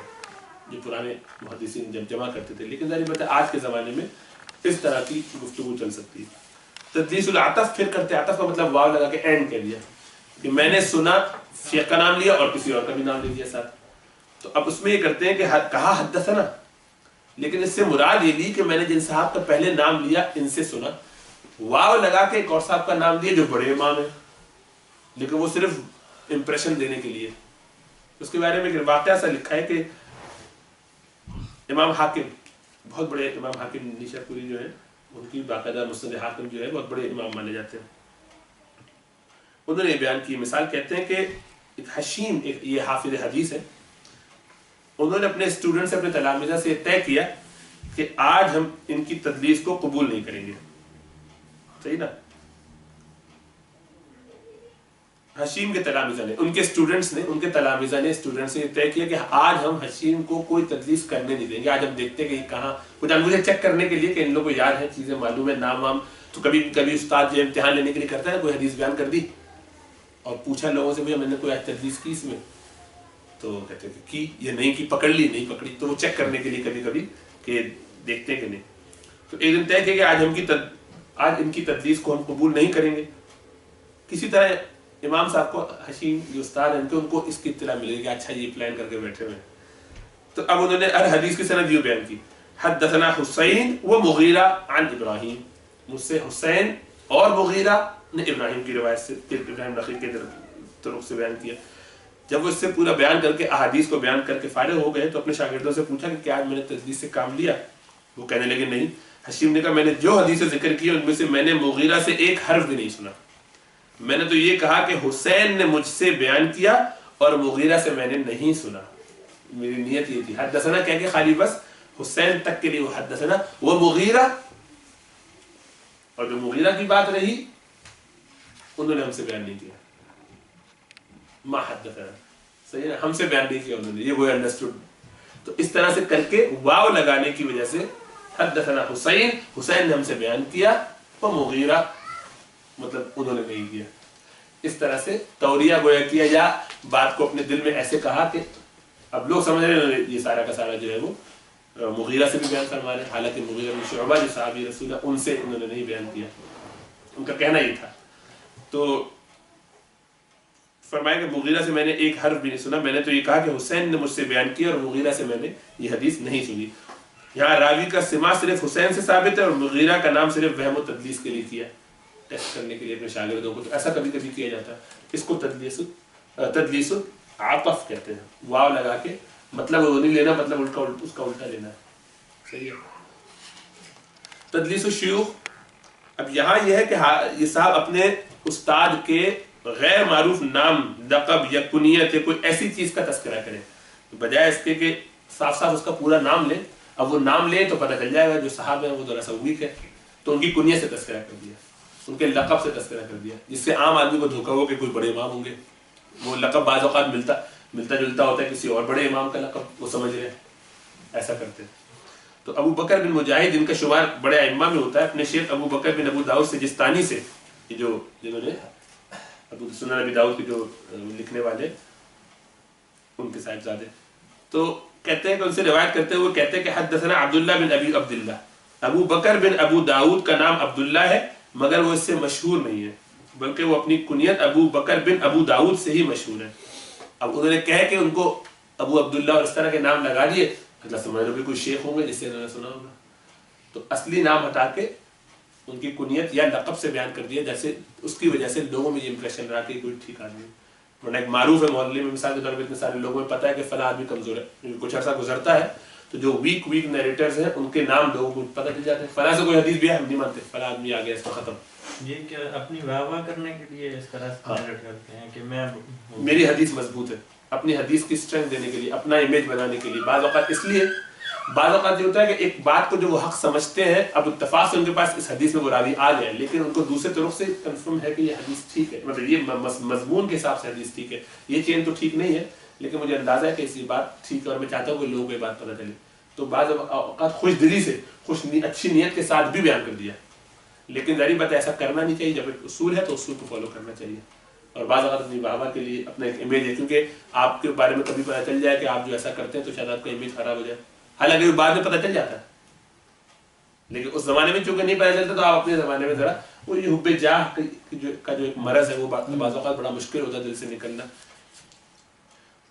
جو پرانے محدثین جب جمع کرتے تھے. لیکن ظاہر بات ہے آج کے زمانے میں اس طرح کی گفتگو چل سکتی ہے. تدلیس العطف پھر کرتے, عطف کا مطلب واو لگا کے اینڈ کہہ دیا کہ میں نے سنا, شیخ کا نام لیا اور کسی اور کا بھی نام لے دیا ساتھ. تو اب اس میں یہ کرتے ہیں کہ کہا حدثنا, لیکن اس سے مراد یہ لی کہ میں نے جن صاحب کا پہلے نام لیا ان سے سنا, واو لگا کے ایک اور صاحب کا نام لیا جو بڑے امام ہیں, لیکن وہ صرف امپریشن دینے کے لیے. اس کے بارے میں ایک واقعہ ایسا لکھا ہے کہ امام حاکم, بہت بڑے امام حاکم نیشا پوری جو ہے, ان کی باقاعدہ مسند حاکم جو ہے بہت بڑے امام مانے جاتے ہیں. انہوں نے بیان کی مثال, کہتے ہیں کہ ایک حشیم, یہ حافظ حدیث ہے, انہوں نے اپنے اسٹوڈنٹ سے, اپنے تلامذہ سے طے کیا کہ آج ہم ان کی تدلیس کو قبول نہیں کریں گے. صحیح نا, حشیم کے تلامذہ نے, ان کے اسٹوڈنٹس نے, ان کے تلامذہ نے اسٹوڈنٹ سے طے کیا کہ آج ہم حشیم کو کوئی تدلیس کرنے نہیں دیں گے. آج ہم دیکھتے ہیں کہ یہ کہاں, کچھ مجھے چیک کرنے کے لیے کہ ان لوگوں کو یاد ہے, چیزیں معلوم ہے, نام وام. تو کبھی کبھی استاد جو امتحان لینے کے لیے کرتا ہے, کوئی حدیث بیان کر دی اور پوچھا لوگوں سے, بھئی میں نے کوئی تدلیس کی اس میں, تو کہتے ہیں کہ یہ نہیں کی, پکڑ لی, نہیں پکڑی. تو وہ چیک کرنے کے لیے کبھی کبھی کہ دیکھتے ہیں کہ نہیں. تو ایک دن طے کیا کہ آج ان کی تدلیس کو ہم قبول نہیں کریں گے. کسی طرح امام صاحب کو, حشیم جو استاد ہیں ان کو اس کی اطلاع ملے گی کہ اچھا یہ پلان کر کے بیٹھے ہوئے. تو اب انہوں نے ہر حدیث کی سند یوں بیان کی, حدثنا حسین و مغیرہ عن ابراہیم, مجھ سے حسین اور مغیرہ نے ابراہیم کی روایت سے, ابراہیم نخعی کے طرق سے بیان کیا. جب وہ اس سے پورا بیان کر کے احادیث کو بیان کر کے فارغ ہو گئے تو اپنے شاگردوں سے پوچھا کہ کیا آج میں نے تدلیس سے کام لیا. وہ کہنے لگے نہیں. حشیم نے کہا میں نے جو حدیث ذکر کی ان میں سے میں نے مغیرہ سے ایک حرف بھی نہیں سنا. میں نے تو یہ کہا کہ حسین نے مجھ سے بیان کیا اور مغیرہ سے میں نے نہیں سنا. میری نیت یہ تھی حدثنا کہہ کے خالی بس حسین تک کے لیے وہ حدثنا, وہ مغیرہ, اور جو مغیرہ کی بات رہی انہوں نے ہم سے بیان نہیں کیا. ما حدثنا, صحیح ہے, ہم سے بیان نہیں کیا انہوں نے, یہ وہ انڈرسٹوڈ. تو اس طرح سے کر کے واو لگانے کی وجہ سے حدثنا حسین, حسین نے ہم سے بیان کیا, وہ مغیرہ مطلب انہوں نے نہیں کیا. اس طرح سے توریہ گویا کیا, یا بات کو اپنے دل میں ایسے کہا کہ اب لوگ سمجھ رہے ہیں یہ سارا کا سارا جو ہے وہ مغیرہ سے بھی بیان فرما رہے ہیں, حالانکہ مغیرہ بن شعبہ جو صحابی رسول ان سے انہوں نے نہیں بیان کیا. ان کا کہنا یہ تھا. تو فرمایا کہ مغیرہ سے میں نے ایک حرف بھی نہیں سنا, میں نے تو یہ کہا کہ حسین نے مجھ سے بیان کیا اور مغیرہ سے میں نے یہ حدیث نہیں سنی. یہاں راوی کا سما صرف حسین سے ثابت ہے اور مغیرہ کا نام صرف وہم و تدلیس کے لیے کیا, ٹیسٹ کرنے کے لیے اپنے شاگردوں کو. تو ایسا کبھی کبھی کیا جاتا ہے. اس کو تدلیس عطف کہتے ہیں, واو لگا کے مطلب وہ نہیں لینا, مطلب اس کا الٹا لینا ہے. صحیح ہے. تدلیس الشیوخ, اب یہاں یہ ہے کہ یہ صاحب اپنے استاد کے غیر معروف نام, لقب یا کنیت یا کوئی ایسی چیز کا تذکرہ کریں بجائے اس کے کہ صاف صاف اس کا پورا نام لیں. اب وہ نام لیں تو پتہ چل جائے گا جو صحابہ ہیں وہ ذرا سا ویک ہے, تو ان کی کنیت سے تذکرہ کر دیا, ان کے لقب سے تذکرہ کر دیا, جس سے عام آدمی کو دھوکہ ہو کہ کوئی بڑے امام ہوں گے. وہ لقب بعض اوقات ملتا جلتا ہوتا ہے کسی اور بڑے امام کا لقب, وہ سمجھ رہے ہیں, ایسا کرتے ہیں. تو ابو بکر بن مجاہد ان کا شمار بڑے ائمہ میں ہوتا ہے, اپنے شیخ ابو بکر بن ابو داؤد سجستانی سے, یہ جو جنہوں نے ابو سنن ابی داؤد کے جو لکھنے والے ان کے صاحبزادے, تو کہتے ہیں کہ ان سے روایت کرتے ہوئے کہتے ہیں کہ حدثنا عبداللہ بن ابی عبداللہ, ابو بکر بن ابو داؤد کا نام عبداللہ ہے مگر وہ اس سے مشہور نہیں ہے, بلکہ وہ اپنی کنیت ابو بکر بن ابو داؤد سے ہی مشہور ہے. اب انہوں نے کہہ کہ ان کو ابو عبداللہ اور اس طرح کے نام لگا دیے, اللہ سمجھ رہے بھی کوئی شیخ ہوں گے جس سے انہوں نے سنا ہوگا, تو اصلی نام ہٹا کے ان کی کنیت یا لقب سے بیان کر دیا, جیسے اس کی وجہ سے لوگوں میں یہ امپریشن رہا کہ کوئی ٹھیک آدمی. ورنہ ایک معروف ہے محلے میں, مثال کے طور پر اتنے سارے لوگوں میں پتہ ہے کہ فلاں آدمی کمزور ہے, کچھ عرصہ گزرتا ہے تو جو ویک نیریٹرز ہیں ان کے نام لوگوں کو پتہ چل جاتے ہیں. فلاں سے کوئی حدیث بھی ہے ہم نہیں مانتے, فلاں آدمی آ گیا اس کا ختم, یہ کیا اپنی واہ واہ کرنے کے لیے اس طرح سے پریڈ کرتے ہیں کہ میں میری حدیث مضبوط ہے، اپنی حدیث کی اسٹرینتھ دینے کے لیے، اپنا امیج بنانے کے لیے. بعض اوقات اس لیے، بعض اوقات یہ ہوتا ہے کہ ایک بات کو جو وہ حق سمجھتے ہیں، اب اتفاق سے ان کے پاس اس حدیث میں وہ راوی آ گیا، لیکن ان کو دوسرے طرق سے کنفرم ہے کہ یہ حدیث ٹھیک ہے، مطلب یہ مضمون کے حساب سے حدیث ٹھیک ہے، یہ چین تو ٹھیک نہیں ہے، لیکن مجھے اندازہ ہے کہ اس بات ٹھیک ہے اور میں چاہتا ہوں کہ لوگوں کو یہ بات پتہ چلے. تو بعض اوقات خوش دلی سے، اچھی نیت کے ساتھ بھی بیان کر دیا، لیکن ظاہر بات ایسا کرنا نہیں چاہیے. جب ایک اصول ہے تو اصول کو فالو کرنا چاہیے. اور بعض اوقات اپنی واہ واہ کے لیے اپنا ایک امیج ہے، کیونکہ آپ کے بارے میں کبھی پتہ چل جائے کہ آپ جو ایسا کرتے ہیں تو شاید آپ کا امیج خراب ہو جائے. حالانکہ بعد میں پتہ چل جاتا ہے، لیکن اس زمانے میں چونکہ نہیں پتہ چلتا تو آپ اپنے زمانے میں ذرا وہ یہ حب جاہ کا جو ایک مرض ہے وہ بعض اوقات بڑا مشکل ہوتا ہے دل سے نکلنا.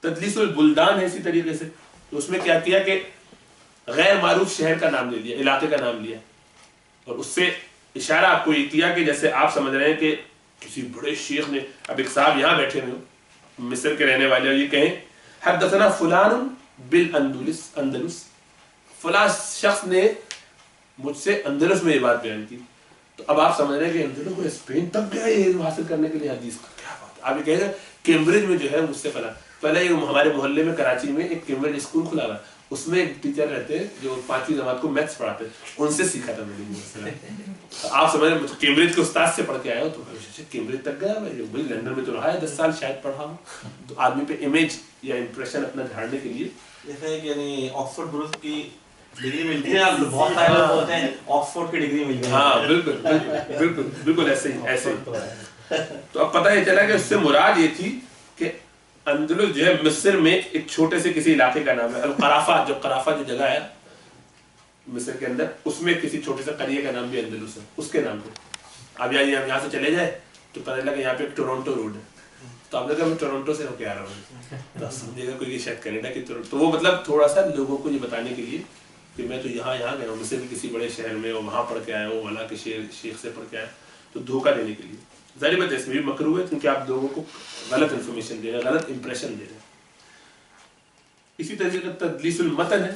تدلیس البلدان ہے اسی طریقے سے. تو اس میں کیا کیا کہ غیر معروف شہر کا نام لے لیا، علاقے کا نام لیا، اور اس سے اشارہ آپ کو یہ کیا کہ جیسے آپ سمجھ رہے ہیں کہ کسی بڑے شیخ نے، اب ایک صاحب یہاں بیٹھے ہوئے مصر کے رہنے والے، اور یہ کہیں حدثنا فلان بالاندلس، فلاں شخص نے مجھ سے اندلس میں یہ بات بیان کی. تو اب آپ سمجھ رہے ہیں کہ اندلس کو اسپین تک گیا یہ علم حاصل کرنے کے لیے حدیث کا، کیا بات ہے. آپ یہ کہہ رہے ہیں کیمبرج میں جو ہے مجھ سے فلاں، پہلے ہمارے محلے میں کراچی میں ایک کیمبرج اسکول کھلا ہوا ہے، اس میں ایک ٹیچر رہتے ہیں جو 5ویں جماعت کو میتھس پڑھاتے ہیں، ان سے سیکھا تھا میں نے. آپ سمجھ رہے ہیں کیمبرج کے استاد سے پڑھ کے آیا ہو تو کیمبرج تک گیا بھائی، لندن میں تو رہا ہے 10 سال شاید پڑھا ہوں. تو آدمی پہ امیج یا امپریشن اپنا جھاڑنے کے لیے جیسے یعنی آکسفورڈ بروس کی ڈگری ملتی ہے، بہت سارے لوگ بولتے ہیں آکسفورڈ کی ڈگری مل گئی. ہاں بالکل ایسے ہی. تو اب پتہ یہ چلا کہ اس سے مراد یہ تھی کہ اندلس جو ہے مصر میں ایک چھوٹے سے کسی علاقے کا نام ہے. القرافہ، جو قرافہ جو جگہ ہے مصر کے اندر، اس میں کسی چھوٹے سے قریے کا نام بھی اندلس ہے، اس کے نام پہ. اب ہم یہاں سے چلے جائے تو پتہ چلا کہ یہاں پہ ایک ٹورنٹو روڈ ہے، تو آپ نے کہا میں ٹورنٹو سے ہو کے آ رہا ہوں، تو سمجھے گا کوئی شاید کینیڈا کی ٹورنٹو. تو وہ مطلب تھوڑا سا لوگوں کو یہ بتانے کے لیے کہ میں تو یہاں گیا ہوں، مصر کے کسی بڑے شہر میں، اور وہاں پڑھ کے آیا ہوں، وہاں کے شیخ سے پڑھ کے آیا، تو دھوکہ دینے کے لیے. ظاہر بات اس میں بھی مکروہ ہے کیونکہ آپ لوگوں کو غلط انفارمیشن دے رہے ہیں، غلط امپریشن دے رہے ہیں. اسی طریقے کا تدلیس المتن ہے.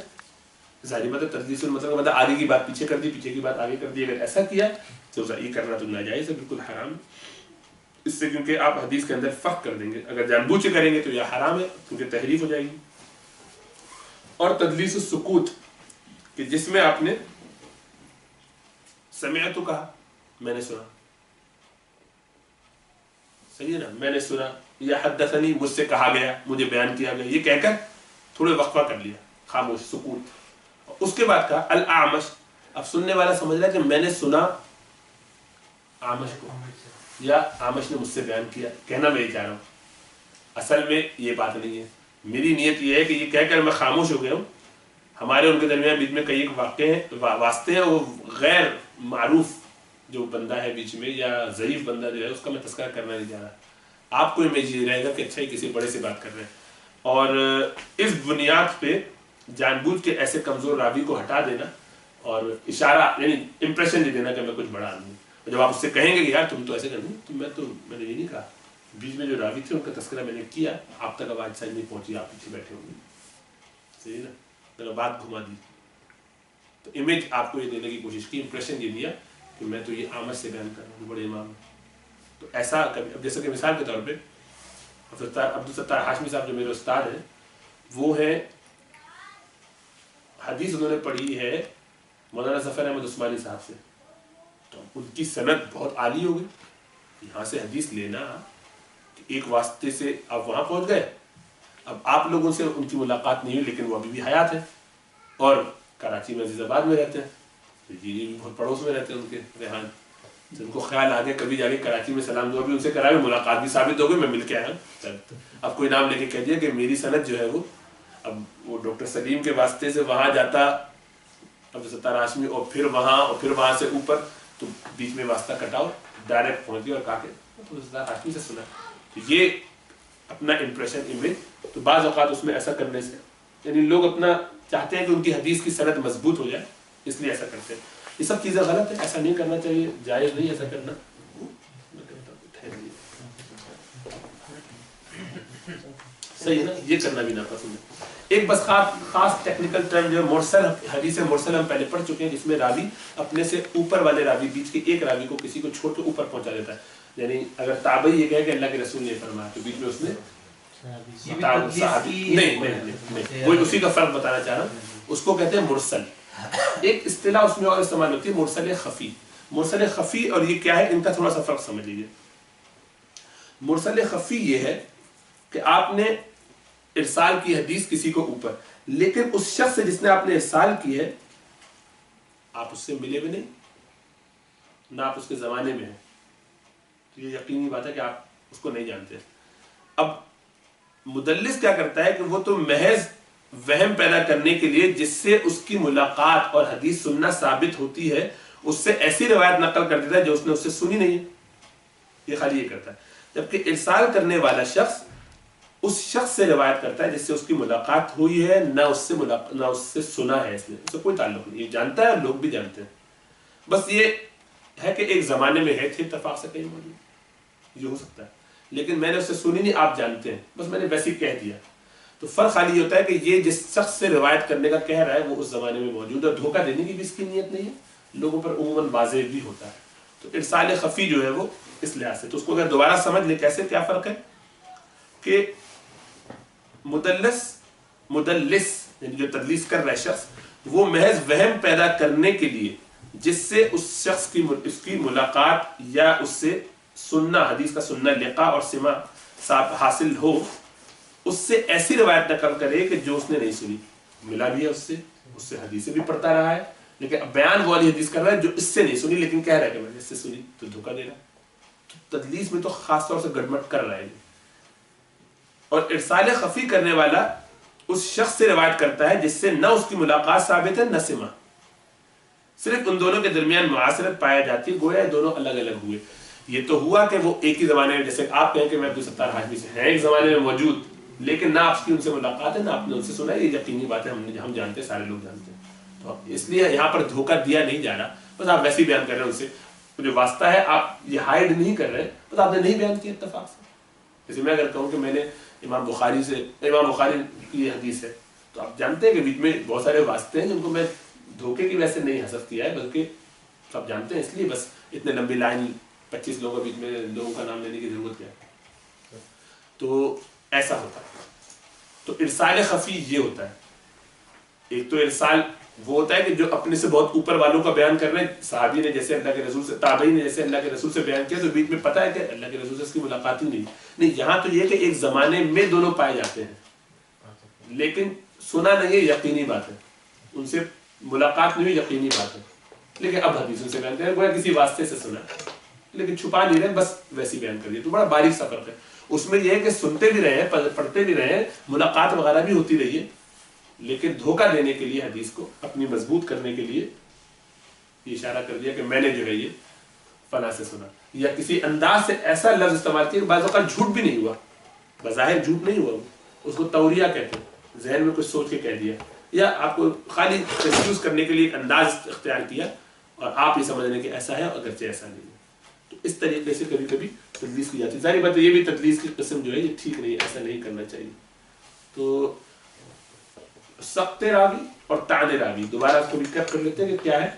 ظاہر بات ہے تدلیس المتن کا مطلب آگے کی بات پیچھے کر دی، پیچھے کی بات آگے کر دی. اگر ایسا کیا تو یہ کرنا تو ناجائز ہے، بالکل حرام ہے. اس سے کیونکہ آپ حدیث کے اندر فرق کر دیں گے، اگر جان بوجھ کے کریں گے تو یہ حرام ہے کیونکہ تحریف ہو جائے گی. اور تدلیس السکوت کہ جس میں آپ نے سمعت کہا، میں نے سنا، صحیح ہے نا، میں نے سنا، یا حدثنی مجھ سے کہا گیا، مجھے بیان کیا گیا، یہ کہہ کر تھوڑے وقفہ کر لیا، خاموش، سکوت. اس کے بعد کہا الاعمش. اب سننے والا سمجھ رہا ہے کہ میں نے سنا اعمش کو، یا اعمش نے مجھ سے بیان کیا، کہنا میں یہ چاہ رہا ہوں. اصل میں یہ بات نہیں ہے. میری نیت یہ ہے کہ یہ کہہ کر میں خاموش ہو گیا ہوں. ہمارے ان کے درمیان بیچ میں کئی ایک واقع ہیں، واسطے ہیں، وہ غیر معروف جو بندہ ہے بیچ میں یا ضعیف بندہ جو ہے اس کا میں تذکرہ کرنا نہیں چاہ رہا. آپ کو امیج یہ رہے گا کہ اچھا ہی کسی بڑے سے بات کر رہے ہیں. اور اس بنیاد پہ جان بوجھ کے ایسے کمزور راوی کو ہٹا دینا اور اشارہ یعنی امپریشن دے دینا کہ میں کچھ بڑا آدمی. جب آپ اس سے کہیں گے کہ یار تم تو ایسے کرنا، تو میں نے یہ نہیں کہا. بیچ میں جو راوی تھے ان کا تذکرہ میں نے کیا، آپ تک آواز سائڈ نہیں پہنچی، آپ پیچھے بیٹھے ہوں گے، صحیح نا، میں نے بات گھما دی. تو امیج آپ کو یہ دینے کی کوشش کی، امپریشن یہ دیا کہ میں تو یہ اعمش سے بیان کر رہا ہوں، بڑے امام ہیں. تو ایسا کبھی، اب جیسے کہ مثال کے طور پہ عبدالستار ہاشمی صاحب جو میرے استاد ہیں، وہ ہیں حدیث انہوں نے پڑھی ہے مولانا ظفر احمد عثمانی صاحب سے، تو ان کی سند بہت عالی ہو گئی. یہاں سے حدیث لینا کہ ایک واسطے سے آپ وہاں پہنچ گئے. اب آپ لوگوں سے ان کی ملاقات نہیں ہوئی، لیکن وہ ابھی بھی حیات ہیں اور کراچی میں عزیز آباد میں رہتے ہیں. یہ بھی بہت پڑوس میں رہتے ہیں ان کے ریحان. ان کو خیال آ گیا کبھی جا کے کراچی میں سلام دعا بھی ان سے کرایا، ملاقات بھی ثابت ہو گئی، میں مل کے آیا ہوں. اب کوئی نام لے کے کہہ دیا کہ میری سند جو ہے وہ، اب وہ ڈاکٹر سلیم کے واسطے سے وہاں جاتا عبدالستار ہاشمی، اور پھر وہاں سے اوپر، تو بیچ میں واسطہ کٹاؤ، ڈائریکٹ پہنچ گیا اور کہا کہ عبدالستار ہاشمی سے سنا. تو یہ اپنا امپریشن، امیج. تو بعض اوقات اس میں ایسا کرنے سے یعنی لوگ اپنا چاہتے ہیں کہ ان کی حدیث کی سند مضبوط ہو جائے، اس لیے ایسا کرتے ہیں. یہ سب چیزیں غلط ہیں، ایسا نہیں کرنا چاہیے، جائز نہیں ایسا کرنا. صحیح ہے نا، یہ کرنا بھی ناپسند ہے. ایک بس خاص ٹیکنیکل ٹرم جو ہے مرسل حدیث مرسل ہم پہلے پڑھ چکے ہیں، جس میں راوی اپنے سے اوپر والے راوی بیچ کے ایک راوی کو کسی کو چھوڑ کے اوپر پہنچا دیتا ہے. یعنی اگر تابعی یہ کہے کہ اللہ کے رسول نے فرمایا تو بیچ میں اس نے نہیں وہی اسی کا فرق بتانا چاہ رہا ہوں. اس کو کہتے ہیں مرسل. ایک اصطلاح اس میں اور استعمال ہوتی ہے مرسل خفی. مرسل خفی اور یہ کیا ہے، ان کا تھوڑا سا فرق سمجھ لیجیے. مرسل خفی یہ ہے کہ آپ نے ارسال کی حدیث کسی کو اوپر، لیکن اس شخص سے جس نے آپ نے ارسال کی ہے آپ اس سے ملے بھی نہیں، نہ آپ اس کے زمانے میں ہیں. تو یہ یقینی بات ہے کہ آپ اس کو نہیں جانتے. اب مدلس کیا کرتا ہے کہ وہ تو محض وہم پیدا کرنے کے لیے جس سے اس کی ملاقات اور حدیث سننا ثابت ہوتی ہے اس سے ایسی روایت نقل کر دیتا ہے جو اس نے اس سے سنی نہیں ہے. یہ خالی یہ کرتا ہے. جبکہ ارسال کرنے والا شخص اس شخص سے روایت کرتا ہے جس سے اس کی ملاقات ہوئی ہے، نہ اس سے سنا ہے، اس سے کوئی تعلق نہیں. یہ جانتا ہے اور لوگ بھی جانتے ہیں. بس یہ ہے کہ ایک زمانے میں ہے تھے اتفاق سے کہیں موجود، یہ ہو سکتا ہے، لیکن میں نے اس سے سنی نہیں، آپ جانتے ہیں، بس میں نے ویسے ہی کہہ دیا. تو فرق خالی یہ ہوتا ہے کہ یہ جس شخص سے روایت کرنے کا کہہ رہا ہے وہ اس زمانے میں موجود ہے، اور دھوکہ دینے کی بھی اس کی نیت نہیں ہے، لوگوں پر عموماً واضح بھی ہوتا ہے. تو ارسال خفی جو ہے وہ اس لحاظ سے. تو اس کو اگر دوبارہ سمجھ لیں کیسے کیا فرق ہے کہ مدلس یعنی جو تدلیس کر رہا ہے شخص، وہ محض وہم پیدا کرنے کے لیے جس سے اس شخص کی ملاقات یا اس سے سننا، حدیث کا سننا، لقاء اور سماع حاصل ہو، اس سے ایسی روایت نقل کرے کہ جو اس نے نہیں سنی. ملا بھی ہے اس سے حدیثیں بھی پڑھتا رہا ہے، لیکن اب بیان وہ والی حدیث کر رہا ہے جو اس سے نہیں سنی لیکن کہہ رہا ہے کہ میں نے اس سے سنی. تو دھوکہ دے رہا ہے. تو تدلیس میں تو خاص طور سے گڑبڑ کر رہا ہے. اور ارسال خفی کرنے والا اس شخص سے روایت کرتا ہے جس سے نہ اس کی ملاقات ثابت ہے نہ سماع. صرف ان دونوں کے درمیان معاصرت پایا جاتی ہے، گویا دونوں الگ الگ ہوئے. یہ تو ہوا کہ وہ ایک ہی زمانے میں، جیسے آپ کہیں کہ میں عبدالستار ہاشمی سے ہیں ایک زمانے میں موجود، لیکن نہ آپ کی ان سے ملاقات ہے نہ آپ نے ان سے سنا ہے. یہ یقینی بات ہے، ہم جانتے ہیں، سارے لوگ جانتے ہیں. تو اس لیے یہاں پر دھوکہ دیا نہیں جا رہا، بس آپ ویسے ہی بیان کر رہے ہیں. ان سے جو واسطہ ہے آپ یہ ہائڈ نہیں کر رہے، بس آپ نے نہیں بیان کیا اتفاق سے. جیسے میں اگر کہوں کہ میں نے امام بخاری کی حدیث ہے، تو آپ جانتے ہیں کہ بیچ میں بہت سارے واسطے ہیں جن کو میں دھوکے کی وجہ سے نہیں حذف کیا ہے، بلکہ سب جانتے ہیں. اس لیے بس اتنے لمبی لائن 25 لوگوں کے بیچ میں لوگوں کا نام لینے کی ضرورت کیا ہے. تو ایسا ہوتا ہے. تو ارسال خفی یہ ہوتا ہے. ایک تو ارسال وہ ہوتا ہے کہ جو اپنے سے بہت اوپر والوں کا بیان کر رہے ہیں، صحابی نے جیسے اللہ کے رسول سے، تابعی نے جیسے اللہ کے رسول سے بیان کیا، تو بیچ میں پتہ ہے کہ اللہ کے رسول سے اس کی ملاقات ہی نہیں. یہاں تو یہ کہ ایک زمانے میں دونوں پائے جاتے ہیں، لیکن سنا نہیں ہے، یقینی بات ہے. ان سے ملاقات نہیں ہوئی، یقینی بات ہے، لیکن اب حدیثوں سے بیان کریں، گویا کسی واسطے سے سنا، لیکن چھپا نہیں رہے، بس ویسی بیان کر دیا. تو بڑا باریک سا فرق ہے. اس میں یہ ہے کہ سنتے بھی رہے ہیں، پڑھتے بھی رہے ہیں، ملاقات وغیرہ بھی ہوتی رہی ہے، لیکن دھوکہ دینے کے لیے حدیث کو اپنی مضبوط کرنے کے لیے یہ اشارہ کر دیا کہ میں نے جو ہے یہ فلاں سے سنا، یا کسی انداز سے ایسا لفظ استعمال کیا کہ بعض اوقات جھوٹ بھی نہیں ہوا، بظاہر جھوٹ نہیں ہوا، اس کو توریہ کہتے ہیں، ذہن میں کچھ سوچ کے کہہ دیا، یا آپ کو خالی کنفیوز کرنے کے لیے ایک انداز اختیار کیا اور آپ یہ سمجھنے کہ ایسا ہے اگرچہ ایسا نہیں ہے. تو اس طریقے سے کبھی کبھی تدلیس کی جاتی ہے. ظاہر بات ہے یہ بھی تدلیس کی قسم جو ہے یہ ٹھیک نہیں ہے، ایسا نہیں کرنا چاہیے. تو سقط راوی اور تعن راوی دوبارہ اس کو ریکیپ کر لیتے ہیں کہ کیا ہے.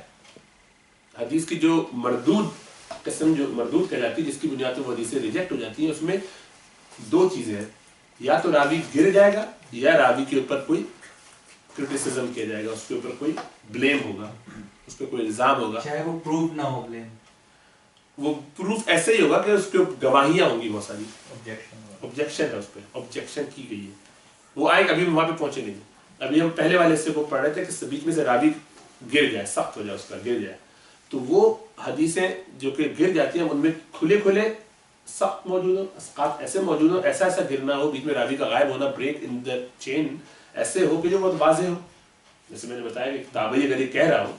حدیث کی جو مردود قسم جو مردود کہہ جاتی ہے، جس کی بنیاد پر وہ حدیثیں ریجیکٹ ہو جاتی ہیں، اس میں دو چیزیں ہیں. یا تو راوی گر جائے گا، یا راوی کے اوپر کوئی کرٹیسزم کیا جائے گا، اس کے اوپر کوئی بلیم ہوگا، اس پہ کوئی الزام ہوگا، چاہے وہ پروف نہ ہو. بلیم وہ پروف ایسے ہی ہوگا کہ اس کے گواہیاں ہوں گی، بہت ساری آبجیکشن ہے، اس پہ آبجیکشن کی گئی ہے. وہ آئے ابھی وہاں پہ پہنچے نہیں. ابھی ہم پہلے والے حصے کو پڑھ رہے تھے کہ بیچ میں سے راوی گر جائے، سخت ہو جائے، اس کا گر جائے، تو وہ حدیثیں جو کہ گر جاتی ہیں ان میں کھلے کھلے سخت موجود ہو، اسقاط ایسے موجود ہو، ایسا گرنا ہو، بیچ میں راوی کا غائب ہونا، بریک ان دا چین ایسے ہو کہ جو بہت واضح ہو. جیسے میں نے بتایا کہ تابعی اگر یہ کہہ رہا ہو،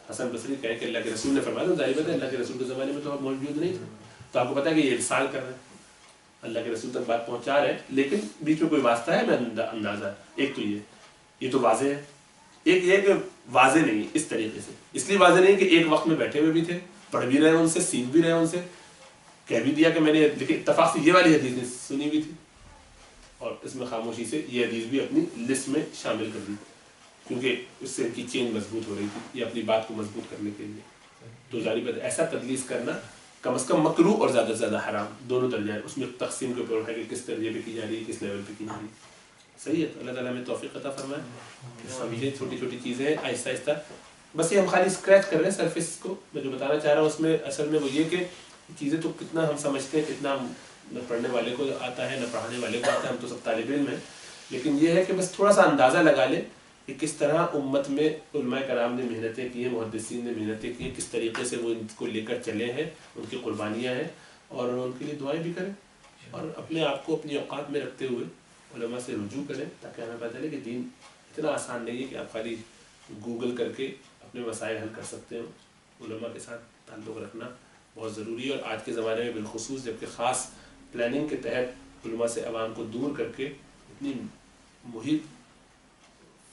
حسن بصری کہے کہ اللہ کے رسول نے فرمایا، تو ظاہر بات ہے اللہ کے رسول کے زمانے میں تو آپ موجود نہیں تھے، تو آپ کو پتا ہے کہ یہ ارسال کر رہے ہیں، اللہ کے رسول تک بات پہنچا رہے ہیں، لیکن بیچ میں کوئی واسطہ ہے، میں اندازہ. ایک تو یہ تو واضح ہے. ایک یہ کہ واضح نہیں اس طریقے سے، اس لیے واضح نہیں کہ ایک وقت میں بیٹھے ہوئے بھی تھے، پڑھ بھی رہے ہیں ان سے، سیکھ بھی رہے ہیں ان سے، کہہ بھی دیا کہ میں نے، لیکن اتفاق سے یہ والی حدیث سنی ہوئی تھی اور اس میں خاموشی سے یہ حدیث بھی اپنی لسٹ میں شامل کر دی کیونکہ اس سے ان کی چین مضبوط ہو رہی تھی یہ اپنی بات کو مضبوط کرنے کے لیے. تو ظاہری بات ایسا تدلیس کرنا کم از کم مکروہ اور زیادہ سے زیادہ حرام دونوں درجہ ہے. اس میں تقسیم کے اوپر ہے کہ کس درجے پہ کی جا رہی ہے کس لیول پہ کی جا رہی ہے. صحیح ہے. اللہ تعالیٰ ہمیں توفیق عطا فرمائے. سمجھے چھوٹی چھوٹی چیزیں ہیں آہستہ آہستہ. بس یہ ہم خالی اسکریچ کر رہے ہیں سرفیس کو. میں جو بتانا چاہ رہا ہوں اس میں اصل میں وہ یہ کہ چیزیں تو کتنا ہم سمجھتے ہیں کتنا نہ پڑھنے والے کو آتا ہے نہ پڑھانے والے کو آتا ہے. ہم تو سب طالب علم ہیں. لیکن یہ ہے کہ بس تھوڑا سا اندازہ لگا لیں کہ کس طرح امت میں علماء کرام نے محنتیں کی ہیں محدثین نے محنتیں کی ہیں کس طریقے سے وہ ان کو لے کر چلے ہیں ان کی قربانیاں ہیں اور ان کے لیے دعائیں بھی کریں اور اپنے آپ کو اپنی اوقات میں رکھتے ہوئے علماء سے رجوع کریں تاکہ ہمیں پتہ چلے کہ دین اتنا آسان نہیں ہے کہ آپ خالی گوگل کر کے اپنے مسائل حل کر سکتے ہو. علماء کے ساتھ تعلق رکھنا بہت ضروری ہے اور آج کے زمانے میں بالخصوص جبکہ خاص پلاننگ کے تحت علماء سے عوام کو دور کر کے اتنی محیط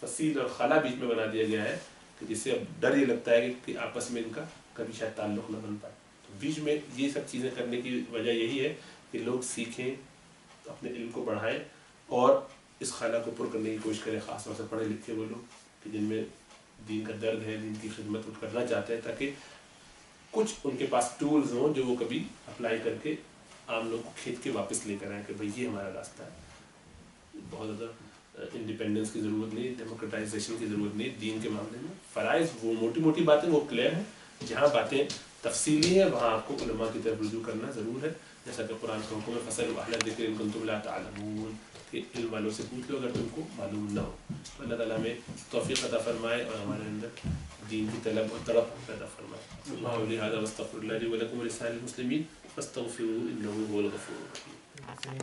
فصیل اور خلا بیچ میں بنا دیا گیا ہے کہ جس سے اب ڈر یہ لگتا ہے کہ آپس میں ان کا کبھی شاید تعلق نہ بن پائے. تو بیچ میں یہ سب چیزیں کرنے کی وجہ یہی ہے کہ لوگ سیکھیں اپنے علم کو بڑھائیں اور اس خلا کو پر کرنے کی کوشش کریں خاص طور سے پڑھے لکھے وہ لوگ کہ جن میں دین کا درد ہے دین کی خدمت وہ کرنا چاہتے ہیں تاکہ کچھ ان کے پاس ٹولز ہوں جو وہ کبھی اپلائی کر کے عام لوگ کو کھینچ کے واپس لے کر آئیں کہ بھئی یہ ہمارا راستہ ہے. بہت زیادہ انڈیپینڈنس کی ضرورت نہیں ڈیموکریٹائزیشن کی ضرورت نہیں. دین کے معاملے میں فرائض وہ موٹی موٹی باتیں وہ کلیئر ہیں. جہاں باتیں تفصیلی ہیں وہاں آپ کو علماء کی طرف رجوع کرنا ضرور ہے. جیسا کہ قرآن کا حکم ہے فَاسْأَلُوا أَهْلَ الذِّكْرِ إِن كُنتُمْ لَا تَعْلَمُونَ کہ علم والوں سے پوچھ لو اگر تم کو معلوم نہ ہو. تو اللہ تعالیٰ ہمیں توفیق عطا فرمائے اور ہمارے اندر دین کی طلب اور تڑپ پیدا فرمائے. قولی ھذا واستغفر اللہ لی ولکم ولسائر المسلمین فاستغفروہ انہ هو الغفور الرحیم.